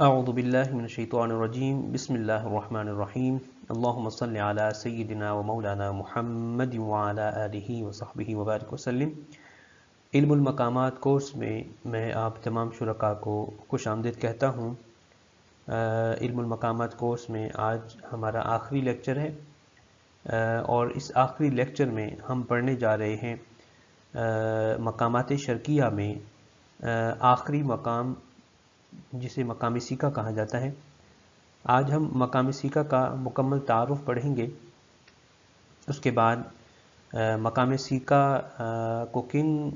اعوذ باللہ من الشیطان الرجیم بسم اللہ الرحمن الرحیم اللہم صل علی سیدنا و مولانا محمد وعلی آلہ وصحبہ وبارک وسلم۔ علم المقامات کورس میں آپ تمام شرکاء کو خوش آمدید کہتا ہوں۔ علم المقامات کورس میں آج ہمارا آخری لیکچر ہے، اور اس آخری لیکچر میں ہم پڑھنے جا رہے ہیں مقامات شرقیہ میں آخری مقام جسے مقام سیکا کہا جاتا ہے۔ آج ہم مقام سیکا کا مکمل تعارف پڑھیں گے۔ اس کے بعد مقام سیکا کو کن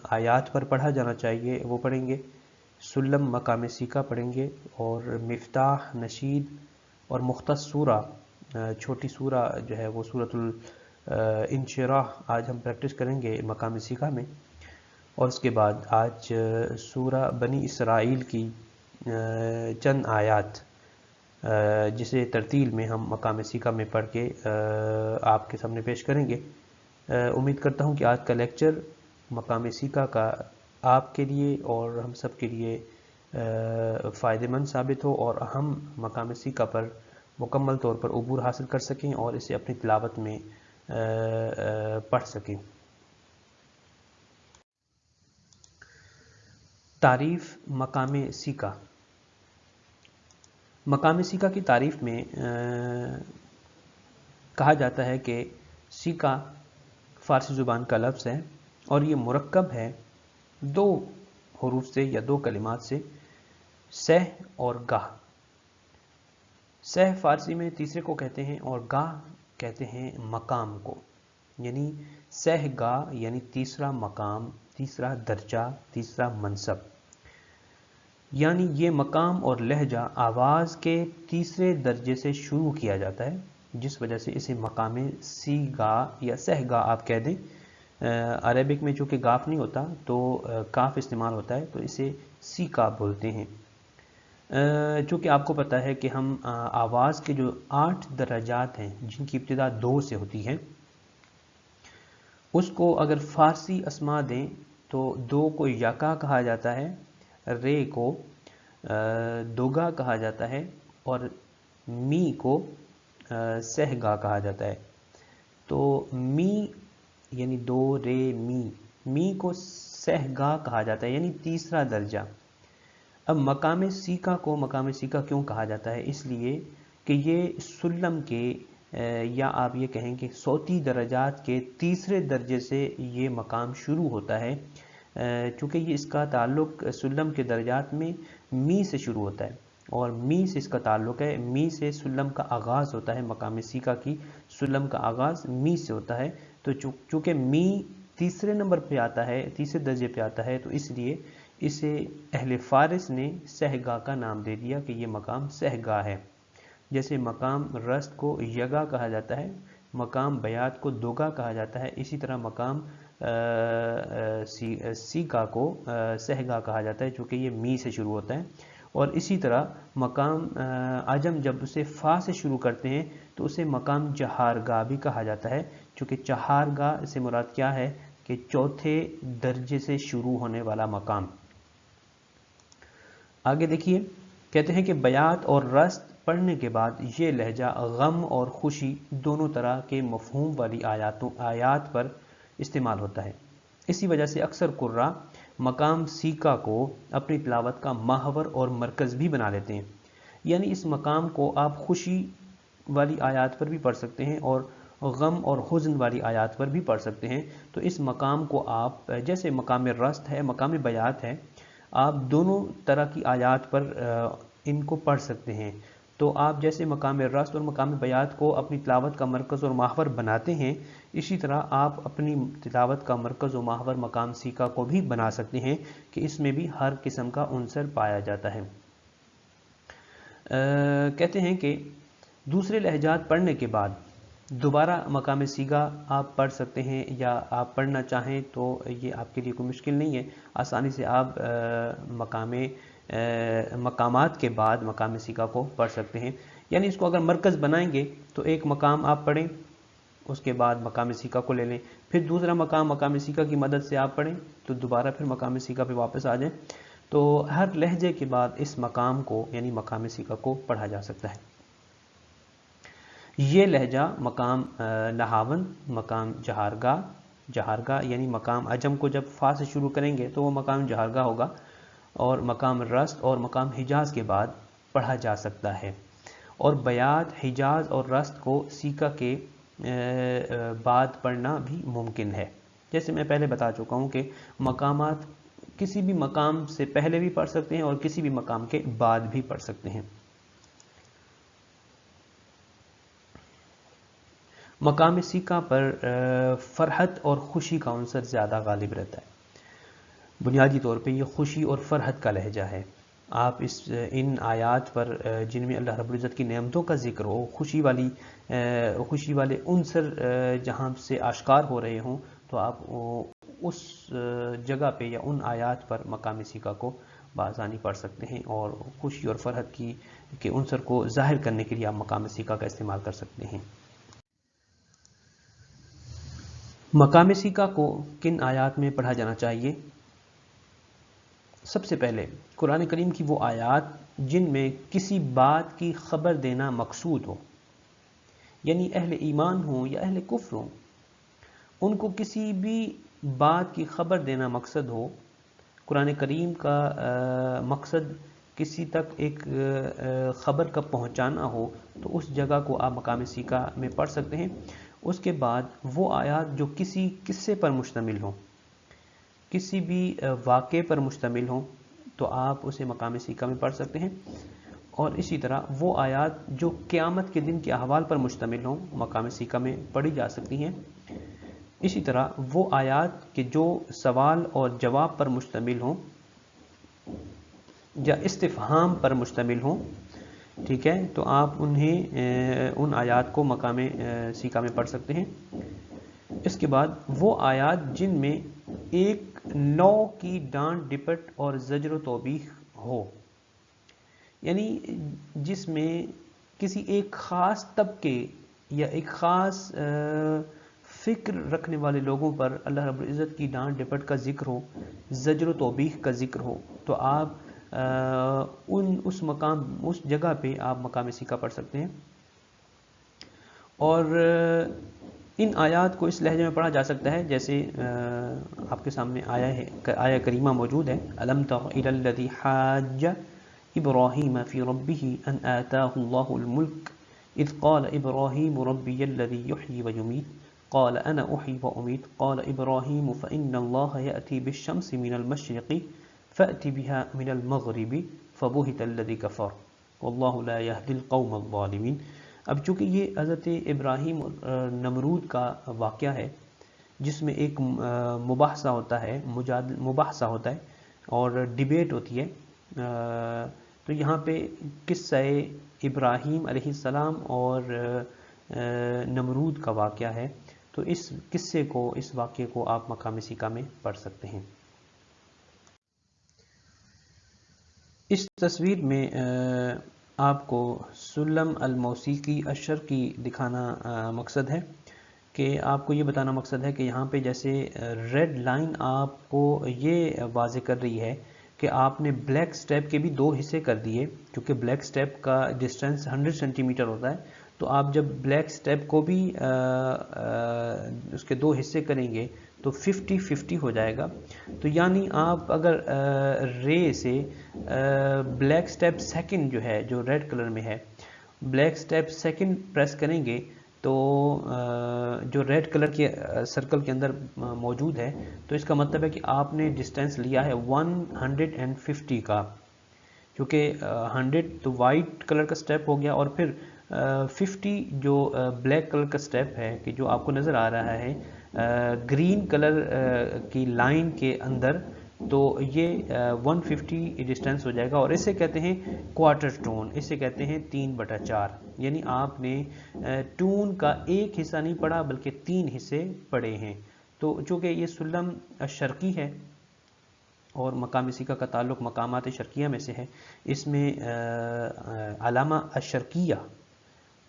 آیات پر پڑھا جانا چاہیے وہ پڑھیں گے، سلم مقام سیکا پڑھیں گے، اور مفتاح، نشید اور مختص سورہ، چھوٹی سورہ جو ہے وہ سورۃ الانشراح آج ہم پریکٹس کریں گے مقام سیکا میں۔ اور اس کے بعد آج سورہ بنی اسرائیل کی چند آیات جسے ترتیل میں ہم مقام سیکا میں پڑھ کے آپ کے سامنے پیش کریں گے۔ امید کرتا ہوں کہ آج کا لیکچر مقام سیکا کا آپ کے لیے اور ہم سب کے لیے فائدہ مند ثابت ہو، اور ہم مقام سیکا پر مکمل طور پر عبور حاصل کر سکیں اور اسے اپنی تلاوت میں پڑھ سکیں۔ تعریف مقام سیکا۔ مقام سیکا کی تعریف میں کہا جاتا ہے کہ سیکا فارسی زبان کا لفظ ہے، اور یہ مرکب ہے دو حروف سے یا دو کلمات سے، سہ اور گاہ۔ سہ فارسی میں تیسرے کو کہتے ہیں، اور گاہ کہتے ہیں مقام کو، یعنی سہ گاہ یعنی تیسرا مقام، تیسرا درجہ، تیسرا منصب۔ یعنی یہ مقام اور لہجہ آواز کے تیسرے درجے سے شروع کیا جاتا ہے، جس وجہ سے اسے مقام سی گا یا سہ گا آپ کہہ دیں۔ عربک میں چونکہ گاف نہیں ہوتا تو کاف استعمال ہوتا ہے، تو اسے سی کا بولتے ہیں۔ چونکہ آپ کو پتہ ہے کہ ہم آواز کے جو 8 درجات ہیں جن کی ابتدا 2 سے ہوتی ہے، اس کو اگر فارسی اسما دیں تو 2 کو یکا کہا جاتا ہے، رے کو دوگا کہا جاتا ہے، اور می کو سہگا کہا جاتا ہے۔ تو می یعنی 2 رے می کو سہگا کہا جاتا ہے، یعنی تیسرا درجہ۔ اب مقام سیکا کو مقام سیکا کیوں کہا جاتا ہے؟ اس لیے کہ یہ سلم کے یا آپ یہ کہیں کہ صوتی درجات کے تیسرے درجے سے یہ مقام شروع ہوتا ہے، چونکہ یہ اس کا تعلق سلم کے درجات میں می سے شروع ہوتا ہے، اور می سے اس کا تعلق ہے، می سے سلم کا آغاز ہوتا ہے۔ مقام سیکا کی سلم کا آغاز می سے ہوتا ہے، تو چونکہ می تیسرے نمبر پہ آتا ہے، تیسرے درجے پہ آتا ہے، تو اس لیے اسے اہل فارس نے سہگا کا نام دے دیا کہ یہ مقام سہگا ہے۔ جیسے مقام رست کو یگا کہا جاتا ہے، مقام بیات کو دوگا کہا جاتا ہے، اسی طرح مقام سیکا کو سہگا کہا جاتا ہے، چونکہ یہ می سے شروع ہوتا ہے۔ اور اسی طرح مقام عجم جب اسے فا سے شروع کرتے ہیں تو اسے مقام چہارگاہ بھی کہا جاتا ہے، چونکہ چہارگاہ سے مراد کیا ہے کہ چوتھے درجے سے شروع ہونے والا مقام۔ آگے دیکھیے، کہتے ہیں کہ بیات اور رست پڑھنے کے بعد یہ لہجہ غم اور خوشی دونوں طرح کے مفہوم والی آیات پر استعمال ہوتا ہے۔ اسی وجہ سے اکثر قراء مقام سیکا کو اپنی تلاوت کا محور اور مرکز بھی بنا لیتے ہیں، یعنی اس مقام کو آپ خوشی والی آیات پر بھی پڑھ سکتے ہیں اور غم اور حزن والی آیات پر بھی پڑھ سکتے ہیں۔ تو اس مقام کو آپ جیسے مقام رست ہے، مقام بیات ہے، آپ دونوں طرح کی آیات پر ان کو پڑھ سکتے ہیں۔ تو آپ جیسے مقام رست اور مقام بیات کو اپنی تلاوت کا مرکز اور محور بناتے ہیں، اسی طرح آپ اپنی تلاوت کا مرکز و محور مقام سیکا کو بھی بنا سکتے ہیں کہ اس میں بھی ہر قسم کا عنصر پایا جاتا ہے۔ کہتے ہیں کہ دوسرے لہجات پڑھنے کے بعد دوبارہ مقام سیکا آپ پڑھ سکتے ہیں، یا آپ پڑھنا چاہیں تو یہ آپ کے لیے کوئی مشکل نہیں ہے، آسانی سے آپ مقامات کے بعد مقام سیکا کو پڑھ سکتے ہیں۔ یعنی اس کو اگر مرکز بنائیں گے تو ایک مقام آپ پڑھیں، اس کے بعد مقام سیکا کو لے لیں، پھر دوسرا مقام مقام سیکا کی مدد سے آپ پڑھیں، تو دوبارہ پھر مقام سیکا پہ واپس آ جائیں۔ تو ہر لہجے کے بعد اس مقام کو یعنی مقام سیکا کو پڑھا جا سکتا ہے۔ یہ لہجہ مقام نہاون، مقام جہارگاہ یعنی مقام عجم کو جب فا سے شروع کریں گے تو وہ مقام جہارگاہ ہوگا، اور مقام رست اور مقام حجاز کے بعد پڑھا جا سکتا ہے، اور بیات، حجاز اور رست کو سیکا کے بعد پڑھنا بھی ممکن ہے۔ جیسے میں پہلے بتا چکا ہوں کہ مقامات کسی بھی مقام سے پہلے بھی پڑھ سکتے ہیں اور کسی بھی مقام کے بعد بھی پڑھ سکتے ہیں۔ مقام سیکا پر فرحت اور خوشی کا عنصر زیادہ غالب رہتا ہے۔ بنیادی طور پہ یہ خوشی اور فرحت کا لہجہ ہے۔ آپ ان آیات پر جن میں اللہ رب العزت کی نعمتوں کا ذکر ہو، خوشی والے عنصر جہاں سے آشکار ہو رہے ہوں، تو آپ اس جگہ پہ یا ان آیات پر مقام سیکا کو بآسانی پڑھ سکتے ہیں، اور خوشی اور فرحت کے عنصر کو ظاہر کرنے کے لیے آپ مقام سیکا کا استعمال کر سکتے ہیں۔ مقام سیکا کو کن آیات میں پڑھا جانا چاہیے؟ سب سے پہلے قرآن کریم کی وہ آیات جن میں کسی بات کی خبر دینا مقصود ہو، یعنی اہل ایمان ہوں یا اہل کفر ہوں، ان کو کسی بھی بات کی خبر دینا مقصد ہو، قرآن کریم کا مقصد کسی تک ایک خبر کا پہنچانا ہو، تو اس جگہ کو آپ مقام سیکا میں پڑھ سکتے ہیں۔ اس کے بعد وہ آیات جو کسی قصے پر مشتمل ہوں، کسی بھی واقعے پر مشتمل ہوں، تو آپ اسے مقام سیکا میں پڑھ سکتے ہیں، اور اسی طرح وہ آیات جو قیامت کے دن کے احوال پر مشتمل ہوں مقام سیکا میں پڑھی جا سکتی ہیں۔ اسی طرح وہ آیات کہ جو سوال اور جواب پر مشتمل ہوں یا استفہام پر مشتمل ہوں، ٹھیک ہے، تو آپ ان آیات کو مقام سیکا میں پڑھ سکتے ہیں۔ اس کے بعد وہ آیات جن میں ایک نو کی ڈانٹ ڈپٹ اور زجر و توبیخ ہو، یعنی جس میں کسی ایک خاص طبقے یا ایک خاص فکر رکھنے والے لوگوں پر اللہ رب العزت کی ڈانٹ ڈپٹ کا ذکر ہو، زجر و توبیخ کا ذکر ہو، تو آپ اس جگہ پہ آپ مقام سیکا پڑھ سکتے ہیں۔ اور ان آیات کو اس لہجے میں پڑھا جا سکتا ہے جیسے آپ کے سامنے آیہ کریمہ موجود ہے، أَلَمْ تَرَ إِلَى الَّذِي حَاجَّ إِبْرَاهِيمَ فِي رَبِّهِ أَنْ آتَاهُ اللَّهُ الْمُلْكَ إِذْ قَالَ إِبْرَاهِيمُ رَبِّيَ الَّذِي يُحْيِي وَيُمِيتُ قَالَ أَنَا أُحْيِي وَأُمِيتُ قَالَ إِبْرَاهِيمُ فَإِنَّ اللَّهَ يَأْتِي بِالشَّمْسِ مِنَ الْمَشْرِقِ فَأْتِ بِهَا مِنَ الْمَغْرِبِ فَبُهِتَ الَّذِي كَفَرَ وَاللَّهُ لَا يَهْدِي الْقَوْمَ الظَّالِمِينَ۔ اب چونکہ یہ حضرت ابراہیم اور نمرود کا واقعہ ہے، جس میں ایک مباحثہ ہوتا ہے اور ڈیبیٹ ہوتی ہے، تو یہاں پہ قصہ ابراہیم علیہ السلام اور نمرود کا واقعہ ہے، تو اس قصے کو، اس واقعے کو آپ مقام سیکا میں پڑھ سکتے ہیں۔ اس تصویر میں آپ کو سلم الموسیقی الشرقی دکھانا مقصد ہے، کہ آپ کو یہ بتانا مقصد ہے کہ یہاں پہ جیسے ریڈ لائن آپ کو یہ واضح کر رہی ہے کہ آپ نے بلیک سٹیپ کے بھی 2 حصے کر دیے، کیونکہ بلیک سٹیپ کا ڈسٹینس 100 سینٹی میٹر ہوتا ہے، تو آپ جب بلیک سٹیپ کو بھی اس کے 2 حصے کریں گے تو 50-50 ہو جائے گا۔ تو یعنی آپ اگر رے سے بلیک سٹیپ سیکنڈ جو ہے، جو ریڈ کلر میں ہے، بلیک سٹیپ سیکنڈ پریس کریں گے تو جو ریڈ کلر کے سرکل کے اندر موجود ہے، تو اس کا مطلب ہے کہ آپ نے ڈسٹینس لیا ہے 150 کا، کیونکہ 100 تو وائٹ کلر کا سٹیپ ہو گیا، اور پھر 50 جو بلیک کلر کا سٹیپ ہے، کہ جو آپ کو نظر آ رہا ہے گرین کلر کی لائن کے اندر، تو یہ 150 ڈسٹینس ہو جائے گا، اور اسے کہتے ہیں کوارٹر ٹون، اسے کہتے ہیں 3/4، یعنی آپ نے ٹون کا ایک حصہ نہیں پڑھا بلکہ 3 حصے پڑھے ہیں۔ تو چونکہ یہ سلم الشرقی ہے اور مقام سیکا کا تعلق مقامات شرقیہ میں سے ہے، اس میں علامہ الشرقیہ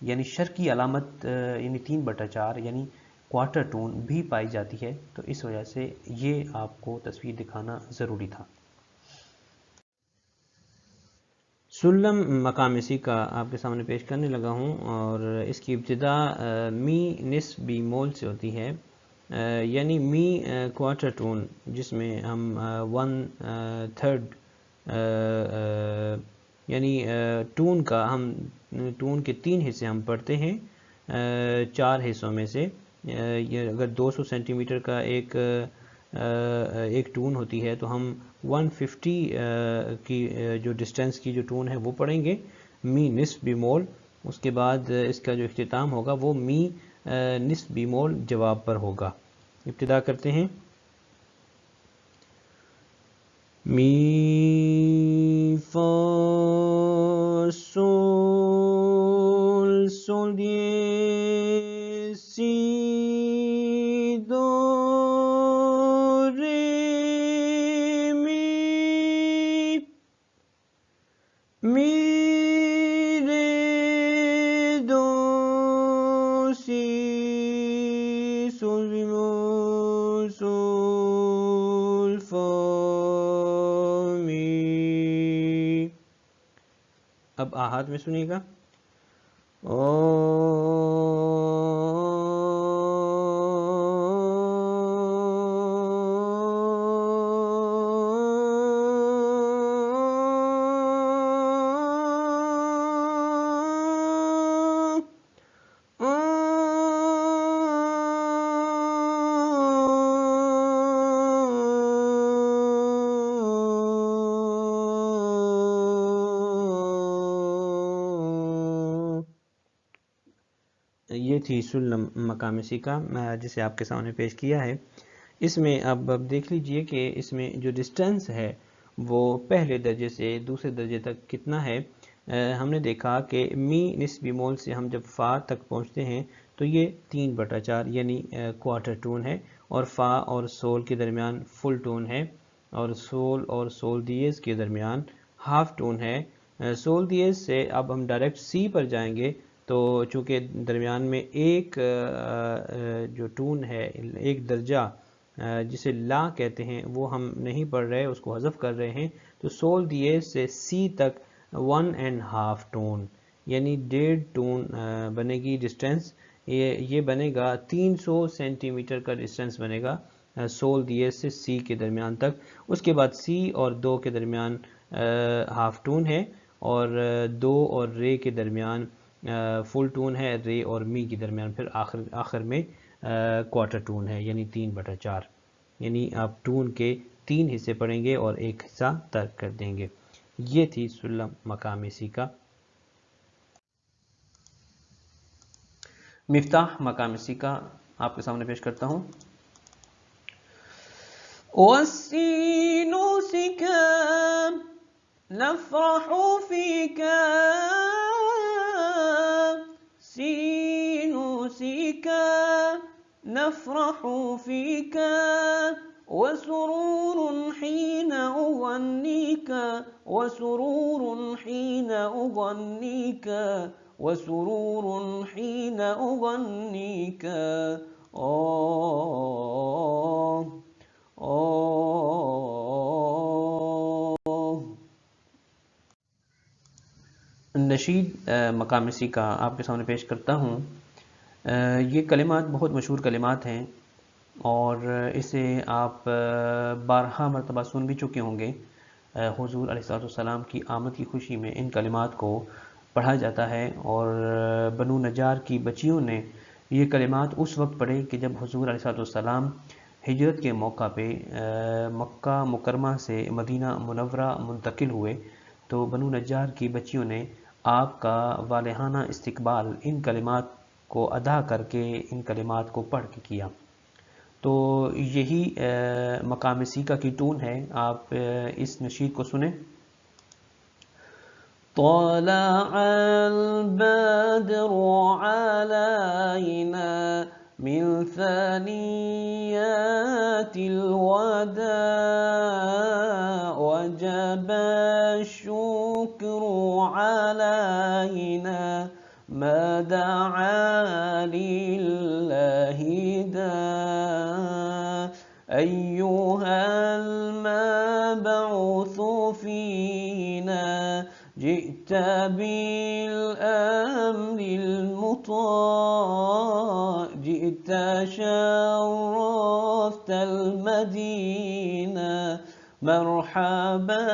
یعنی شرقی علامت یعنی 3/4 یعنی کوارٹر ٹون بھی پائی جاتی ہے، تو اس وجہ سے یہ آپ کو تصویر دکھانا ضروری تھا۔ سلم مقام سی کا آپ کے سامنے پیش کرنے لگا ہوں، اور اس کی ابتدا می نصف بی مول سے ہوتی ہے، یعنی می کوارٹر ٹون، جس میں ہم 1/3 یعنی ٹون کا ہم ٹون کے 3 حصے ہم پڑھتے ہیں 4 حصوں میں سے۔ یہ اگر 200 سینٹی میٹر کا ایک ٹون ہوتی ہے تو ہم 150 کی جو ڈسٹینس کی جو ٹون ہے وہ پڑھیں گے می نصف بی مول۔ اس کے بعد اس کا جو اختتام ہوگا وہ می نصف بی مول جواب پر ہوگا۔ ابتدا کرتے ہیں۔ می فا سول سول دیے سی دو رے می رے دو سی سول بی مول سول فا می۔ اب آہات میں سنیے گا۔ یہ تھی سلم مقام سی کا جسے آپ کے سامنے پیش کیا ہے۔ اس میں اب دیکھ لیجئے کہ اس میں جو ڈسٹینس ہے وہ پہلے درجے سے دوسرے درجے تک کتنا ہے۔ ہم نے دیکھا کہ می نصف بی مول سے ہم جب فا تک پہنچتے ہیں تو یہ 3/4 یعنی کوارٹر ٹون ہے، اور فا اور سول کے درمیان فل ٹون ہے، اور سول اور سول دیز کے درمیان ہاف ٹون ہے۔ سول دیز سے اب ہم ڈائریکٹ سی پر جائیں گے تو چونکہ درمیان میں ایک جو ٹون ہے، ایک درجہ جسے لا کہتے ہیں وہ ہم نہیں پڑھ رہے، اس کو حذف کر رہے ہیں، تو سول دیز سے سی تک 1.5 ٹون یعنی 1.5 ٹون بنے گی ڈسٹینس۔ یہ بنے گا 300 سینٹی میٹر کا ڈسٹینس بنے گا سول دیز سے سی کے درمیان تک۔ اس کے بعد سی اور 2 کے درمیان ہاف ٹون ہے، اور 2 اور رے کے درمیان فل ٹون ہے، رے اور می کے درمیان پھر آخر میں کوارٹر ٹون ہے یعنی 3/4، یعنی آپ ٹون کے 3 حصے پڑھیں گے اور ایک حصہ ترک کر دیں گے۔ یہ تھی سلم مقام سی کا۔ مفتاح مقام سی کا آپ کے سامنے پیش کرتا ہوں۔ وَالسِّینُ سِکَامْ نَفْرَحُ فِیکَ سِینُ سِکَامْ نَفْرَحُ فِیکَ وَسُرُورٌ حِینَ أُغَنِّیکَ وَسُرُورٌ حِینَ أُغَنِّیکَ وَسُرُورٌ حِینَ أُغَنِّیکَ نشید مقام سی کا آپ کے سامنے پیش کرتا ہوں۔ یہ کلمات بہت مشہور کلمات ہیں اور اسے آپ بارہا مرتبہ سن بھی چکے ہوں گے۔ حضور علیہ السلام کی آمد کی خوشی میں ان کلمات کو پڑھا جاتا ہے، اور بنو نجار کی بچیوں نے یہ کلمات اس وقت پڑھے کہ جب حضور علیہ السلام ہجرت کے موقع پہ مکہ مکرمہ سے مدینہ منورہ منتقل ہوئے، تو بنو نجار کی بچیوں نے آپ کا والہانہ استقبال ان کلمات کو ادا کر کے، ان کلمات کو پڑھ کے کیا۔ تو یہی مقام سیکا کی ٹون ہے، آپ اس نشید کو سنیں۔ طلع البدر علينا من ثنيات الوداع وجب الشكر علينا ما دعا لله داع أيها المبعوث فينا جئت بالأمر المطاع جئت شرفت المدينة مرحبا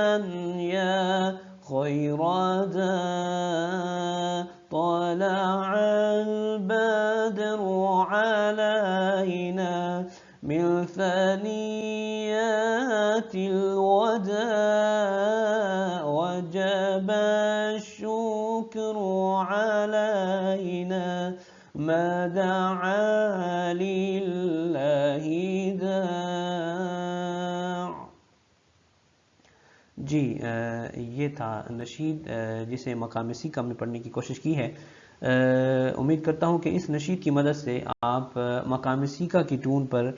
يا خير داع طلع البدر علينا من ثنيات الوداع وجب الشكر علينا ما دعا لله داع. جی یہ تھا نشید جسے مقام سیکا میں پڑھنے کی کوشش کی ہے. امید کرتا ہوں کہ اس نشید کی مدد سے آپ مقام سیکا کی ٹون پر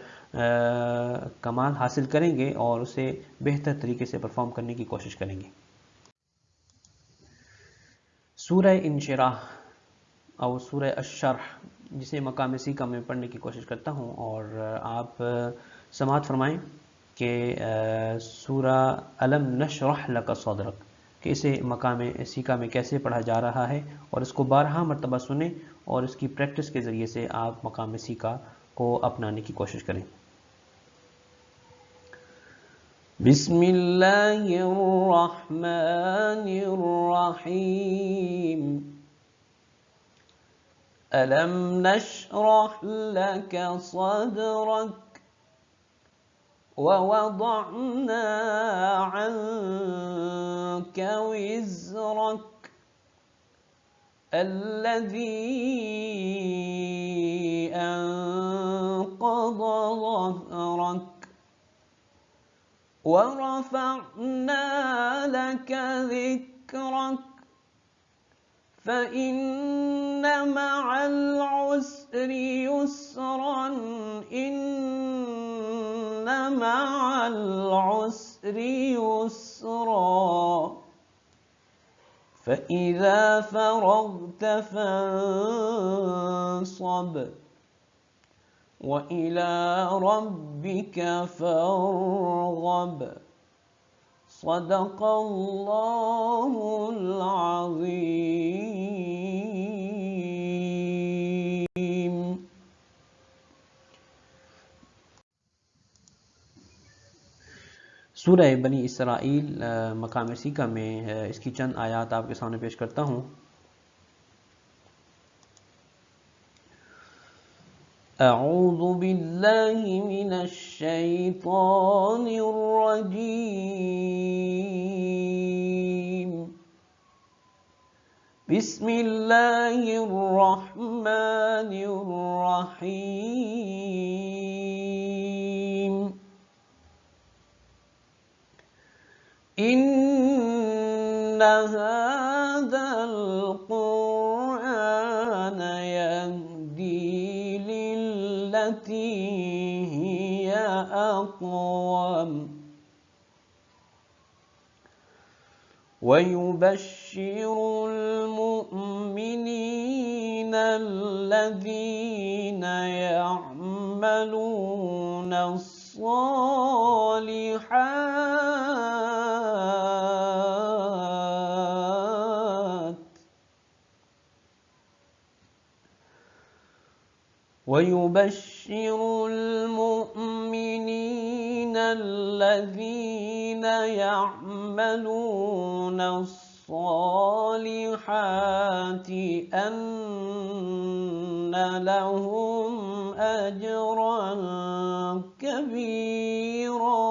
کمال حاصل کریں گے اور اسے بہتر طریقے سے پرفارم کرنے کی کوشش کریں گے. سورہ انشراح اور سورہ الشرح جسے مقام سیکا میں پڑھنے کی کوشش کرتا ہوں اور آپ سماعت فرمائیں کہ سورہ الم نشرح لک صدرک کہ اسے مقام سیکا میں کیسے پڑھا جا رہا ہے اور اس کو 12 مرتبہ سنیں اور اس کی پریکٹس کے ذریعے سے آپ مقام سیکا کو اپنانے کی کوشش کریں. بسم اللہ الرحمن الرحیم. ألم نشرح لك صدرك ووضعنا عنك وزرك الذي أنقض ظهرك ورفعنا لك ذكرك فإن مع العسر يسرا إن مع العسر يسرا فإذا فرغت فانصب وإلى ربك فارغب. صدق اللہ العظیم. سورہ بنی اسرائیل مقام سیکا میں اس کی چند آیات آپ کے سامنے پیش کرتا ہوں. اعوذ باللہ من الشیطان الرجیم. بسم اللہ الرحمن الرحیم. ان هذا القرآن يهدي للتي هي أقوم ويبشر المؤمنين الذين يعملون الصالحات أن لهم أجرا كبيرا.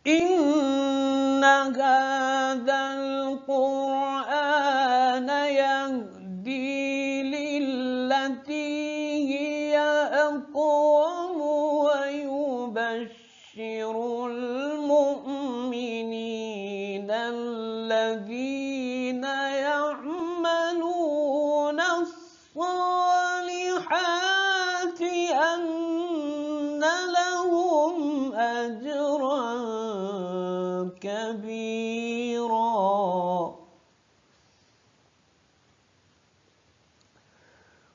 إن هذا القرآن يهدي للتي هي أقوم ويبشر المؤمنين الذين يعملون الصالحات أن لهم أجرا كبيرا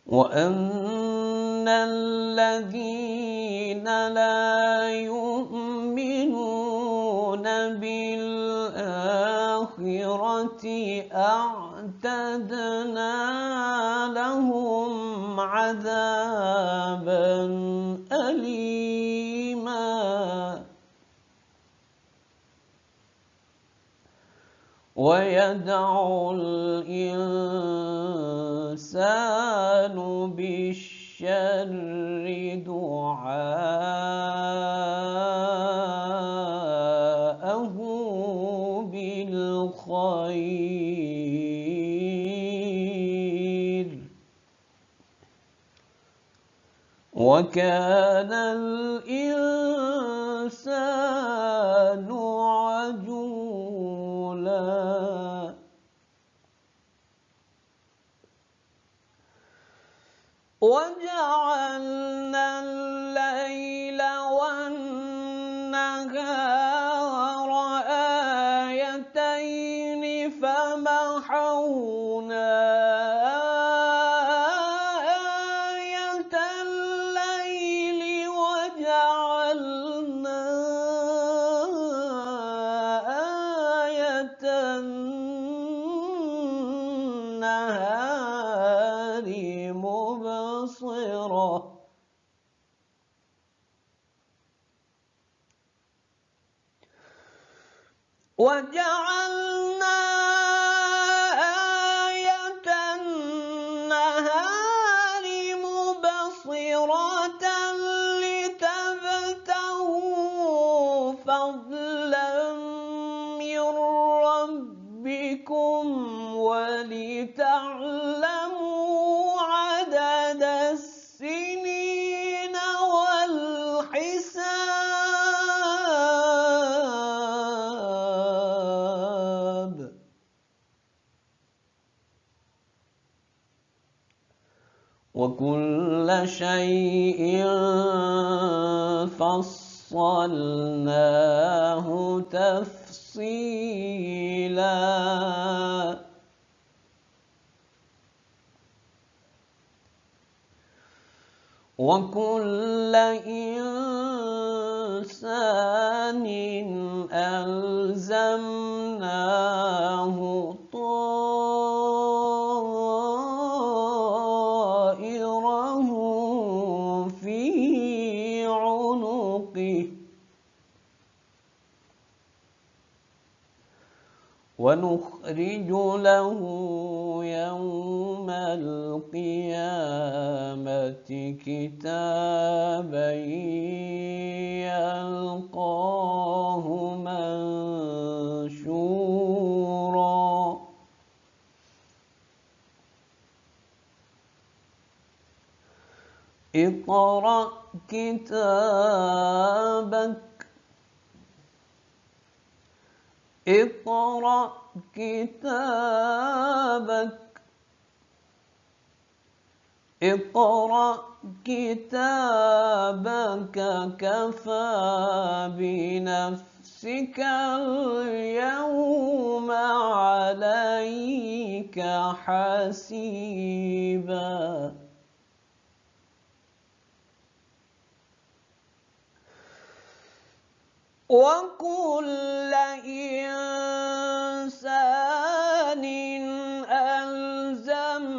وأن إن الذين لا يؤمنون بالآخرة أعتدنا لهم عذابا أليما ويدعو الإنسان بالشر دعاءه بالخير وكان الإنسان عجولا وجعلنا الليل والنهار آيتين فمحونا آية الليل وجعلنا آية النهار مبصرة وجعلنا آية النهار مبصرة لتبتغوا فضلا من ربكم ولتعلموا عدد السنين والحساب وكل شيء فصلناه تفصيلا وكل إنسان ألزمناه طائره في عنقه ونخرج له يوم القيامة كتابا يلقاه منشورا اقرأ كتابك اقرأ كتابك اقرأ كتابك كفى بنفسك اليوم عليك حسيبا وكل إنسان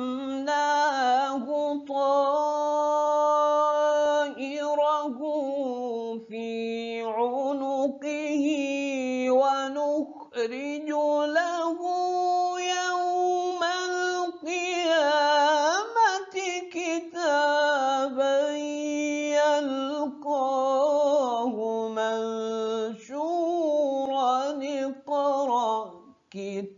ألزمناه طائره في عنقه ونخرج له يوم القيامة كتابا يلقاه منشورا اقرأ كتابك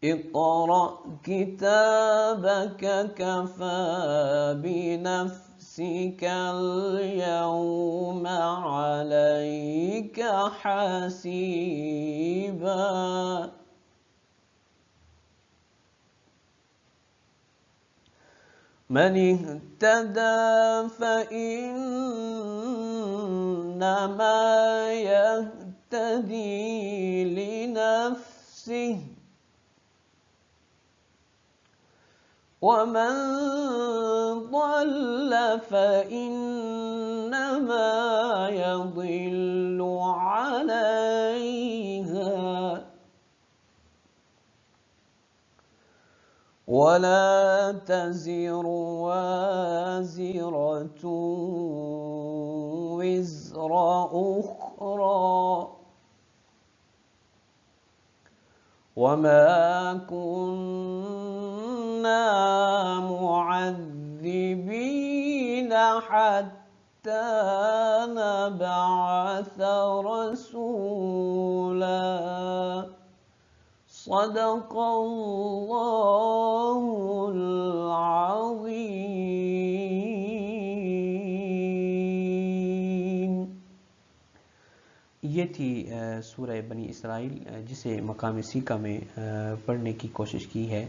اقرأ كتابك كفى بنفسك اليوم عليك حسيبا من اهتدى فإنما يهتدي لنفسه ومن ضل فإنما يضل عليها ولا تزر وازرة وزر أخرى وما كنا معذبين حتى نبعث رسولا صدق الله العظیم۔ یہ تھی سورہ بنی اسرائیل جسے مقام سیکا میں پڑھنے کی کوشش کی ہے۔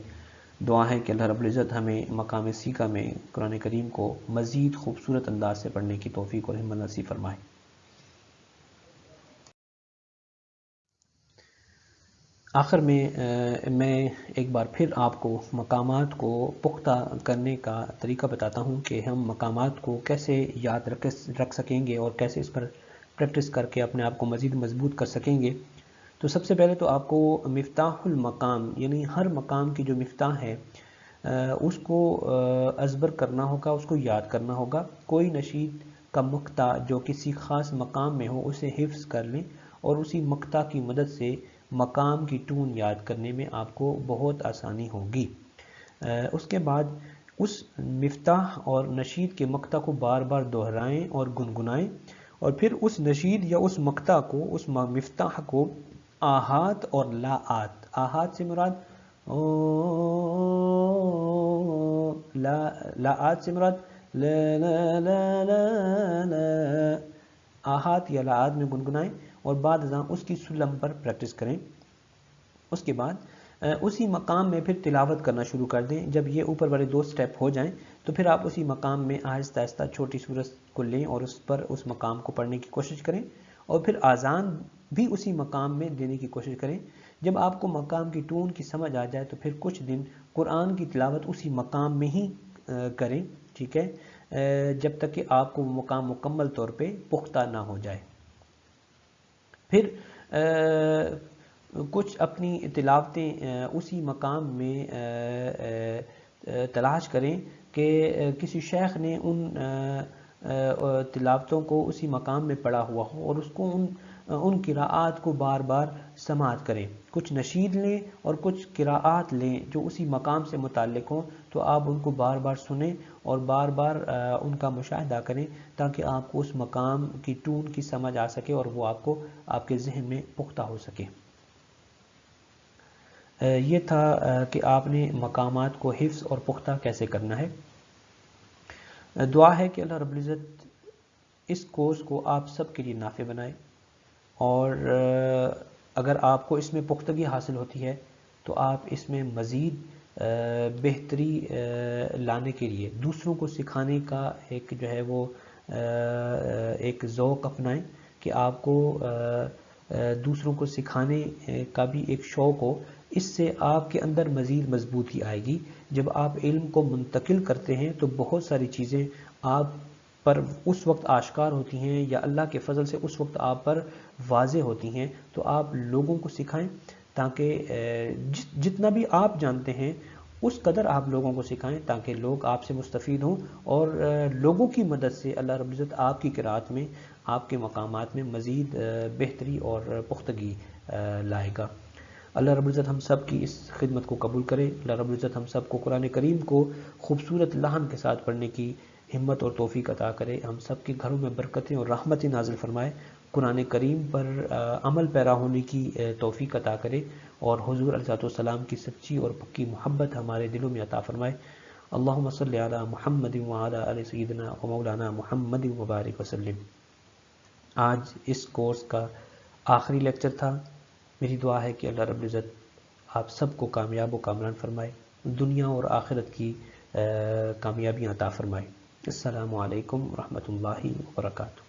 دعا ہے کہ اللہ رب العزت ہمیں مقام سیکا میں قرآن کریم کو مزید خوبصورت انداز سے پڑھنے کی توفیق اور ہمت نصیب فرمائے۔ آخر میں میں ایک بار پھر آپ کو مقامات کو پختہ کرنے کا طریقہ بتاتا ہوں کہ ہم مقامات کو کیسے یاد رکھ سکیں گے اور کیسے اس پر پریکٹس کر کے اپنے آپ کو مزید مضبوط کر سکیں گے۔ تو سب سے پہلے تو آپ کو مفتاح المقام یعنی ہر مقام کی جو مفتاح ہے اس کو ازبر کرنا ہوگا، اس کو یاد کرنا ہوگا۔ کوئی نشید کا مقطع جو کسی خاص مقام میں ہو اسے حفظ کر لیں اور اسی مقطع کی مدد سے مقام کی ٹون یاد کرنے میں آپ کو بہت آسانی ہوگی۔ اس کے بعد اس مفتاح اور نشید کے مقطع کو بار بار دہرائیں اور گنگنائیں، اور پھر اس نشید یا اس مقطع کو، اس مفتاح کو آہات اور لاآت، آہات سے مراد لاآت سے مراد لا لا لا لا لا، آہات یا لاآت میں گنگنائیں اور بعد ازاں اس کی سلم پر پریکٹس کریں۔ اس کے بعد اسی مقام میں پھر تلاوت کرنا شروع کر دیں۔ جب یہ اوپر والے 2 سٹیپ ہو جائیں تو پھر آپ اسی مقام میں آہستہ آہستہ چھوٹی سورت کو لیں اور اس پر اس مقام کو پڑھنے کی کوشش کریں، اور پھر آذان بھی اسی مقام میں دینے کی کوشش کریں۔ جب آپ کو مقام کی ٹون کی سمجھ آ جائے تو پھر کچھ دن قرآن کی تلاوت اسی مقام میں ہی کریں، ٹھیک ہے، جب تک کہ آپ کو وہ مقام مکمل طور پہ پختہ نہ ہو جائے۔ پھر کچھ اپنی تلاوتیں اسی مقام میں تلاش کریں کہ کسی شیخ نے ان تلاوتوں کو اسی مقام میں پڑھا ہوا ہو اور اس کو ان قراءات کو بار بار سماعت کریں۔ کچھ نشید لیں اور کچھ قراءات لیں جو اسی مقام سے متعلق ہوں، تو آپ ان کو بار بار سنیں اور بار بار ان کا مشاہدہ کریں تاکہ آپ کو اس مقام کی ٹون کی سمجھ آ سکے اور وہ آپ کو آپ کے ذہن میں پختہ ہو سکے۔ یہ تھا کہ آپ نے مقامات کو حفظ اور پختہ کیسے کرنا ہے۔ دعا ہے کہ اللہ رب العزت اس کورس کو آپ سب کے لیے نافع بنائے، اور اگر آپ کو اس میں پختگی حاصل ہوتی ہے تو آپ اس میں مزید بہتری لانے کے لیے دوسروں کو سکھانے کا ایک جو ہے وہ ایک ذوق اپنائیں کہ آپ کو دوسروں کو سکھانے کا بھی ایک شوق ہو۔ اس سے آپ کے اندر مزید مضبوطی آئے گی۔ جب آپ علم کو منتقل کرتے ہیں تو بہت ساری چیزیں آپ پر اس وقت آشکار ہوتی ہیں یا اللہ کے فضل سے اس وقت آپ پر واضح ہوتی ہیں، تو آپ لوگوں کو سکھائیں تاکہ جتنا بھی آپ جانتے ہیں اس قدر آپ لوگوں کو سکھائیں تاکہ لوگ آپ سے مستفید ہوں، اور لوگوں کی مدد سے اللہ رب العزت آپ کی قرات میں، آپ کے مقامات میں مزید بہتری اور پختگی لائے گا۔ اللہ رب العزت ہم سب کی اس خدمت کو قبول کرے۔ اللہ رب العزت ہم سب کو قرآن کریم کو خوبصورت لحن کے ساتھ پڑھنے کی ہمت اور توفیق عطا کرے۔ ہم سب کے گھروں میں برکتیں اور رحمتیں نازل فرمائے۔ قرآن کریم پر عمل پیرا ہونے کی توفیق عطا کرے، اور حضور علیہ السلام کی سچی اور پکی محبت ہمارے دلوں میں عطا فرمائے۔ اللہم صلی علی محمد وعلی آل سیدنا و مولانا محمد وبارک وسلم۔ آج اس کورس کا آخری لیکچر تھا۔ میری دعا ہے کہ اللہ رب العزت آپ سب کو کامیاب و کامران فرمائے، دنیا اور آخرت کی کامیابیاں عطا فرمائے۔ السلام علیکم ورحمۃ اللہ وبرکاتہ۔